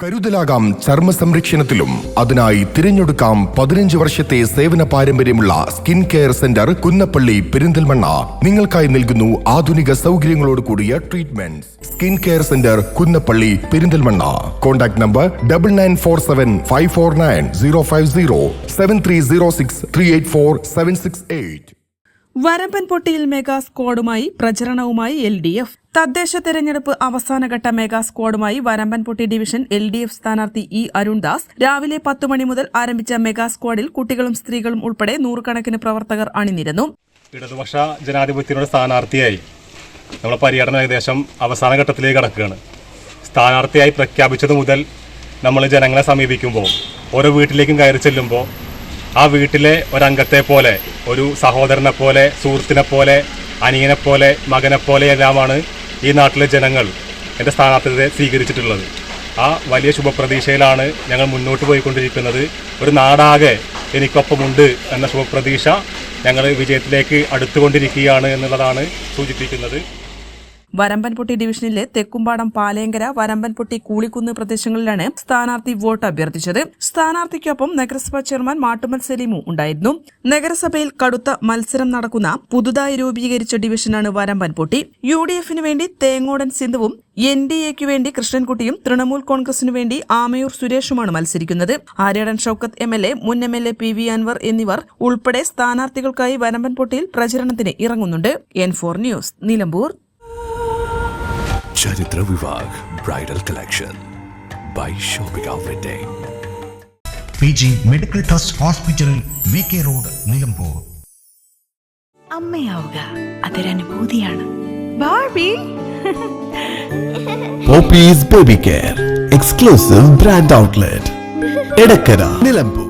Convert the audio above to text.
കരുതലാകാം ചർമ്മ സംരക്ഷണത്തിലും. അതിനായി തിരഞ്ഞെടുക്കാം 15 വർഷത്തെ സേവന പാരമ്പര്യമുള്ള skin care centre Kunnappally Perinthalmanna. നിങ്ങൾക്കായി നൽകുന്നു ആധുനിക സൗകര്യങ്ങളോട് കൂടിയ treatment. Skin care centre Kunnappally Perinthalmanna. Contact number 9947549050 7306384768. വരമ്പൻപൊട്ടിയിൽ മെഗാ സ്ക്വാഡുമായി പ്രചരണവുമായി LDF. തദ്ദേശ തെരഞ്ഞെടുപ്പ് അവസാനഘട്ട മെഗാ സ്ക്വാഡുമായി വരമ്പൻപൊട്ടി ഡിവിഷൻ LDF സ്ഥാനാർത്ഥി E. അരുൺദാസ് രാവിലെ 10 മണി മുതൽ ആരംഭിച്ച മെഗാ സ്ക്വാഡിൽ കുട്ടികളും സ്ത്രീകളും ഉൾപ്പെടെ 100 കണക്കിന് പ്രവർത്തകർ അണിനിരന്നു. ഇടതുപക്ഷ ജനാധിപത്യത്തിനുള്ള സ്ഥാനാർത്ഥിയായി നമ്മുടെ പര്യടനം ഏകദേശം അവസാന ഘട്ടത്തിലേക്ക് കടക്കുകയാണ്. സ്ഥാനാർത്ഥിയായി പ്രഖ്യാപിച്ചത് മുതൽ നമ്മൾ ജനങ്ങളെ സമീപിക്കുമ്പോൾ, ഓരോ വീട്ടിലേക്കും കയറി ചെല്ലുമ്പോൾ ആ വീട്ടിലെ ഒരംഗത്തെ പോലെ, ഒരു സഹോദരനെ പോലെ, സുഹൃത്തിനെ പോലെ, അനിയനെ പോലെ, മകനെ പോലെ എല്ലാമാണ് ഈ നാട്ടിലെ ജനങ്ങൾ എൻ്റെ സ്ഥാനാർത്ഥിയെ സ്വീകരിച്ചിട്ടുള്ളത്. ആ വലിയ ശുഭപ്രതീക്ഷയിലാണ് ഞങ്ങൾ മുന്നോട്ട് പോയിക്കൊണ്ടിരിക്കുന്നത്. ഒരു നാടാകെ എനിക്കൊപ്പമുണ്ട് എന്ന ശുഭപ്രതീക്ഷ ഞങ്ങൾ വിജയത്തിലേക്ക് അടുത്തുകൊണ്ടിരിക്കുകയാണ് എന്നുള്ളതാണ് സൂചിപ്പിക്കുന്നത്. വരമ്പൻപൊട്ടി ഡിവിഷനിലെ തെക്കുംപാടം, പാലേങ്കര, വരമ്പൻപൊട്ടി, കൂളിക്കുന്ന് പ്രദേശങ്ങളിലാണ് സ്ഥാനാർത്ഥി വോട്ട് അഭ്യർത്ഥിച്ചത്. സ്ഥാനാർത്ഥിക്കൊപ്പം നഗരസഭാ ചെയർമാൻ മാട്ടുമൽ സലീമു ഉണ്ടായിരുന്നു. നഗരസഭയിൽ കടുത്ത മത്സരം നടക്കുന്ന പുതുതായി രൂപീകരിച്ച ഡിവിഷനാണ് വരമ്പൻപൊട്ടി. UDFിന് വേണ്ടി തേങ്ങോടൻ സിന്ധുവും NDAയ്ക്കു വേണ്ടി കൃഷ്ണൻകുട്ടിയും തൃണമൂൽ കോൺഗ്രസിനു വേണ്ടി ആമയൂർ സുരേഷുമാണ് മത്സരിക്കുന്നത്. ആര്യാടൻ ഷൌക്കത്ത് MLA, മുൻ MLA PV അൻവർ എന്നിവർ ഉൾപ്പെടെ സ്ഥാനാർത്ഥികൾക്കായി വരമ്പൻപൊട്ടിയിൽ പ്രചരണത്തിന് ഇറങ്ങുന്നുണ്ട്. N4 news, Nilambur. Charithra Vivah bridal collection by shopping wedding. PG medical trust hospital, VK road, Nilambur. അമ്മയാവുക അതൊരനുഭൂതിയാണ്. Barbie Poppies baby care exclusive brand outlet, Edakkara, Nilambur.